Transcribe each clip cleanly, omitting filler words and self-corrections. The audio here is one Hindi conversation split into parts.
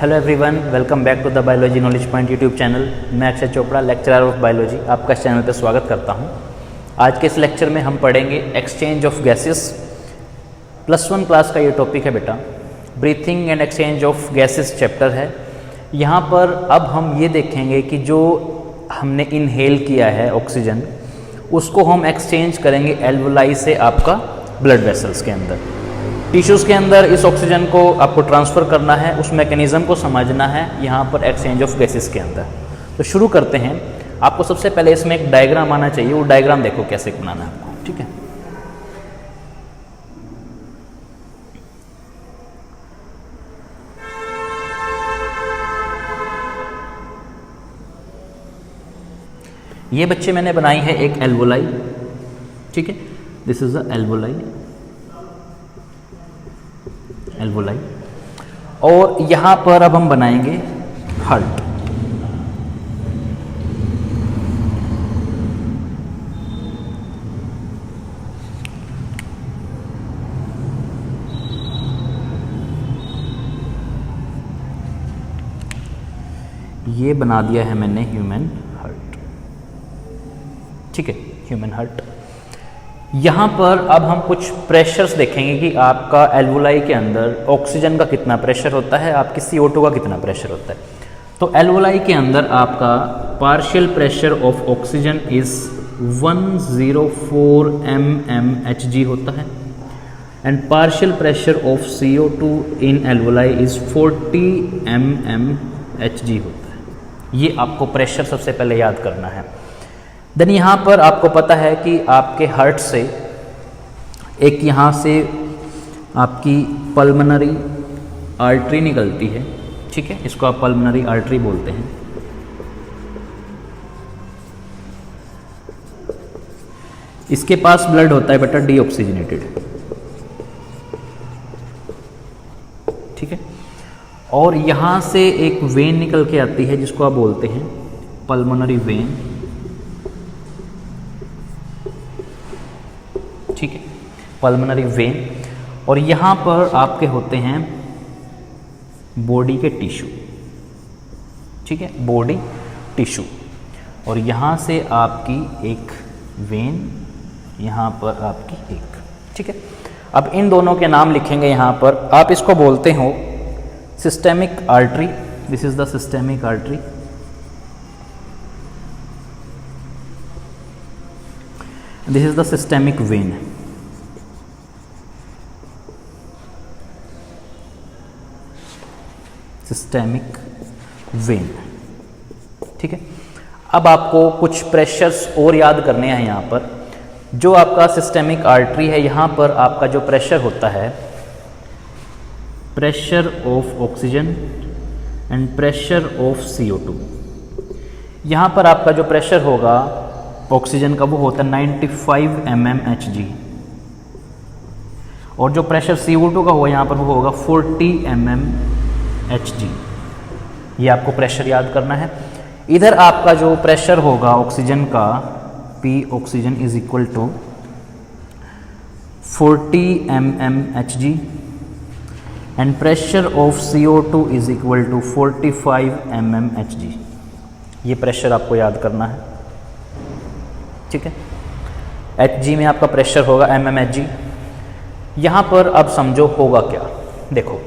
Hello everyone, welcome back to the biology knowledge point YouTube channel. मैं Akshay Chopra, lecturer of biology, आपका इस चैनल पर स्वागत करता हूं। आज के इस लेक्चर में हम पढ़ेंगे एक्सचेंज ऑफ गैसेस। +1 क्लास का ये टॉपिक है बेटा। Breathing and exchange of gases chapter है। यहाँ पर अब हम ये देखेंगे कि जो हमने इनहेल किया है ऑक्सीजन, उसको हम एक्सचेंज करेंगे एल्वोलाई से आपका ब्लड वेसल्स के अंदर। टिश्यूज़ के अंदर इस ऑक्सीजन को आपको ट्रांसफ़र करना है, उस मैकेनिज़्म को समझना है यहाँ पर एक्सचेंज ऑफ गैसेस के अंदर। तो शुरू करते हैं। आपको सबसे पहले इसमें एक डायग्राम आना चाहिए, वो डायग्राम देखो कैसे बनाना है आपको, ठीक है। ये बच्चे मैंने बनाई है एक एल्वोलाई, ठीक है। दिस इज द एल्वोलाई, और यहां पर अब हम बनाएंगे हार्ट। ये बना दिया है मैंने ह्यूमन हार्ट, ठीक है, ह्यूमन हार्ट। यहाँ पर अब हम कुछ प्रेशर्स देखेंगे कि आपका एल्वोलाई के अंदर ऑक्सीजन का कितना प्रेशर होता है, आपकी CO2 का कितना प्रेशर होता है। तो एल्वोलाई के अंदर आपका partial pressure of oxygen is 104 mmHg होता है, and partial pressure of CO2 in alveoli is 40 mmHg होता है। ये आपको प्रेशर सबसे पहले याद करना है। देन यहाँ पर आपको पता है कि आपके हार्ट से एक यहाँ से आपकी पल्मोनरी आर्टरी निकलती है, ठीक है, इसको आप पल्मोनरी आर्टरी बोलते हैं। इसके पास ब्लड होता है बेटा डीऑक्सीजनेटेड, ठीक है, और यहाँ से एक वेन निकल के आती है जिसको आप बोलते हैं पल्मोनरी वेन, ठीक है, पल्मोनरी वेन। और यहाँ पर आपके होते हैं बॉडी के टिश्यू, ठीक है, बॉडी टिश्यू, और यहाँ से आपकी एक वेन, यहाँ पर आपकी एक, ठीक है। अब इन दोनों के नाम लिखेंगे यहाँ पर। आप इसको बोलते हो systemic artery, this is the systemic artery, this is the systemic when. Systemic when, ठीक है। अब आपको कुछ प्रेशर्स और याद करने हैं यहाँ पर। जो आपका सिस्टेमिक आर्टरी है, यहाँ पर आपका जो प्रेशर होता है, pressure of oxygen and pressure of CO2। यहाँ पर आपका जो प्रेशर होगा ऑक्सीजन का वो होता है 95 mmHg, और जो प्रेशर CO2 का होगा यहाँ पर वो होगा 40 mmHg। ये आपको प्रेशर याद करना है। इधर आपका जो प्रेशर होगा ऑक्सीजन का, P oxygen is equal to 40 mmHg, and pressure of CO2 is equal to 45 mmHg। ये प्रेशर आपको याद करना है, ठीक है। Hg में आपका प्रेशर होगा mmHg। यहाँ पर अब समझो होगा क्या, देखो,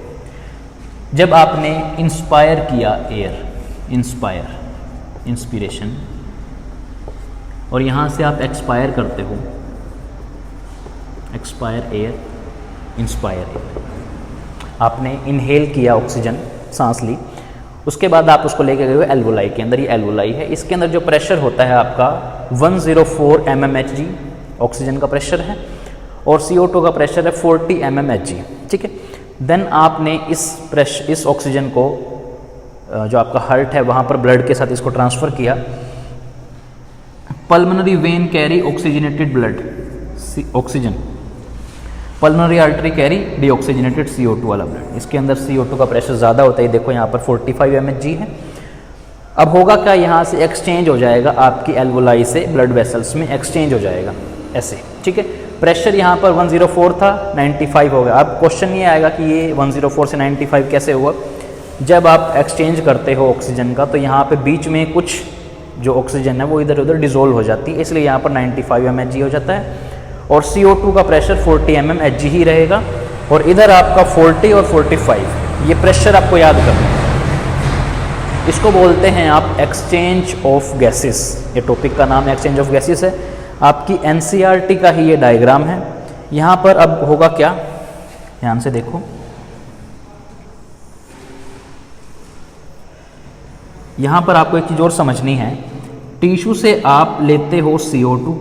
जब आपने इंस्पायर किया एयर, इंस्पिरेशन, और यहाँ से आप एक्सपायर करते हो, एक्सपायर एयर, इंस्पायर एयर, आपने इनहेल किया ऑक्सीजन, सांस ली, उसके बाद आप उसको लेके गए एल्वोलाई के अंदर। ये एल्वोलाई है, इसके अंदर जो प्रेशर होता है आपका 104 mmHg ऑक्सीजन का प्रेशर है, और CO2 का प्रेशर है 40 mmHg, ठीक है। देन आपने इस ऑक्सीजन को जो आपका हार्ट है वहाँ पर ब्लड के साथ इसको ट्रांसफ़र किया। Pulmonary vein carry oxygenated blood, oxygen, pulmonary artery carry deoxygenated CO2 वाला ब्लड। इसके अंदर CO2 का प्रेशर ज़्यादा होता है, देखो यहाँ पर 45 mmHg है। अब होगा क्या, यहाँ से एक्सचेंज हो जाएगा, आपकी एल्वोलाई से ब्लड वेसल्स में एक्सचेंज हो जाएगा ऐसे, ठीक है। प्रेशर यहाँ पर 104 था, 95 हो गया। अब क्वेश्चन ये आएगा कि ये 104 से 95 कैसे हुआ। जब आप एक्सचेंज करते हो ऑक्सीजन का तो यहाँ पे बीच में कुछ जो ऑक्सीजन है वो इधर उधर डिसोल्व हो जाती है, इसलिए यहाँ पर 95 mHg हो जाता है और CO2 का प्रेशर 40 mmHg ही रहेगा। और इधर आपका 40 और 45 ये प्रेशर आपको याद करना है। इसको बोलते हैं आप एक्सचेंज ऑफ गैसेस। ये टॉपिक का नाम एक्सचेंज ऑफ गैसेस है। आपकी NCERT का ही ये डायग्राम है। यहाँ पर अब होगा क्या, ध्यान से देखो, यहाँ पर आपको एक चीज़ और समझनी है। टिश्यू से आप लेते हो CO2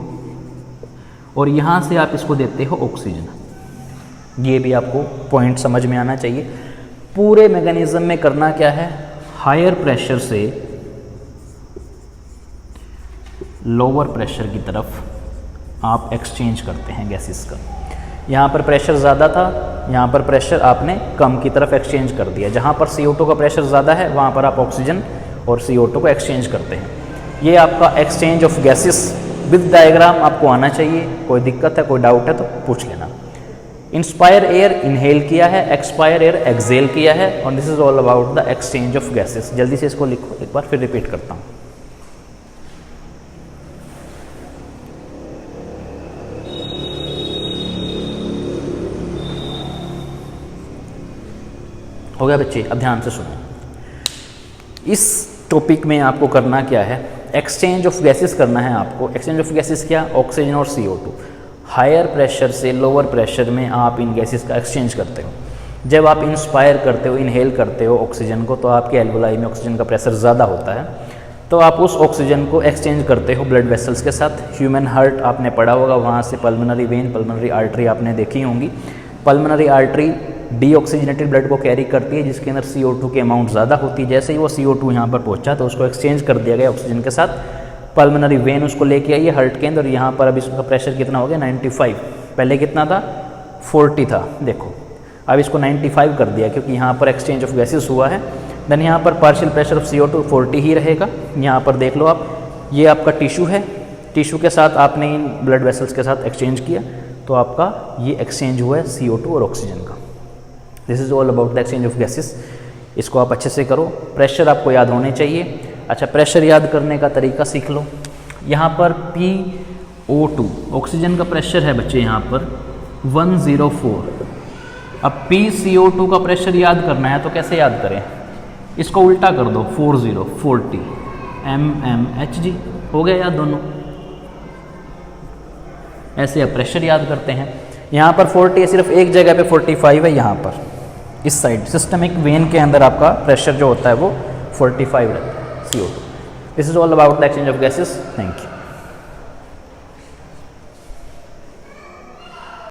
और यहाँ से आप इसको देते हो ऑक्सीजन। ये भी आपको पॉइंट समझ में आना चाहिए। पूरे मैकेनिज्म में करना क्या है, हायर प्रेशर से लोअर प्रेशर की तरफ आप एक्सचेंज करते हैं गैसेस का। यहाँ पर प्रेशर ज़्यादा था, यहाँ पर प्रेशर आपने कम की तरफ एक्सचेंज कर दिया। जहाँ पर CO2 का प्रेशर ज़्यादा है वहाँ पर आप ऑक्सीजन और CO2 को एक्सचेंज करते हैं। ये आपका exchange of gases with diagram आपको आना चाहिए। कोई दिक्कत है, कोई डाउट है तो पूछ लेना। इंस्पायर एयर इनहेल किया है, एक्सपायर एयर एक्सेल किया है और this is all about the exchange of gases. जल्दी से इसको लिखो, एक बार फिर रिपीट करता हूँ। हो गया बच्चे? अब ध्यान से सुनो। इस टॉपिक में आपको करना क्या है, एक्सचेंज ऑफ गैसेस करना है आपको। एक्सचेंज ऑफ गैसेस क्या, ऑक्सीजन और CO2। हायर प्रेशर से लोअर प्रेशर में आप इन गैसेस का एक्सचेंज करते हो। जब आप इंस्पायर करते हो, इनहेल करते हो ऑक्सीजन को, तो आपके एल्वोलाई में ऑक्सीजन का प्रेशर ज़्यादा होता है, तो आप उस ऑक्सीजन को एक्सचेंज करते हो ब्लड वेसल्स के साथ। ह्यूमन हार्ट आपने पढ़ा होगा, वहाँ से पल्मोनरी वेन, पल्मोनरी आर्टरी आपने देखी होंगी। पल्मोनरी आर्टरी डीऑक्सीजनेटेड ब्लड को कैरी करती है जिसके अंदर CO2 की अमाउंट ज़्यादा होती है। जैसे ही वो CO2 यहाँ पर पहुँचा तो उसको एक्सचेंज कर दिया गया ऑक्सीजन के साथ। पल्मोनरी वेन उसको लेके आई है हार्ट के अंदर और यहाँ पर अब इसका प्रेशर कितना हो गया, 95। पहले कितना था, 40 था। देखो अब इसको 95 कर दिया क्योंकि यहाँ पर एक्सचेंज ऑफ गैसेस हुआ है। देन यहाँ पर पार्शियल प्रेशर ऑफ CO2 40 ही रहेगा। यहाँ पर देख लो आप, ये आपका टिश्यू है, टिश्यू के साथ आपने इन ब्लड वेसल्स के साथ एक्सचेंज किया तो आपका ये एक्सचेंज हुआ है CO2 और ऑक्सीजन का। This is all about the exchange of gases. इसको आप अच्छे से करो। प्रेशर आपको याद होने चाहिए। अच्छा, प्रेशर याद करने का तरीका सीख लो। यहाँ पर PO2 ऑक्सीजन का प्रेशर है बच्चे, यहाँ पर 104। अब PCO2 का प्रेशर याद करना है तो कैसे याद करें, इसको उल्टा कर दो, 40 mmHg। हो गया याद दोनों। ऐसे अब प्रेशर याद करते हैं। यहाँ पर 40 है, सिर्फ एक जगह पे 45 है, यहाँ पर इस साइड सिस्टमिक वेन के अंदर आपका प्रेशर जो होता है वो 45 रहता है CO2। This is all about the exchange of gases. Thank you.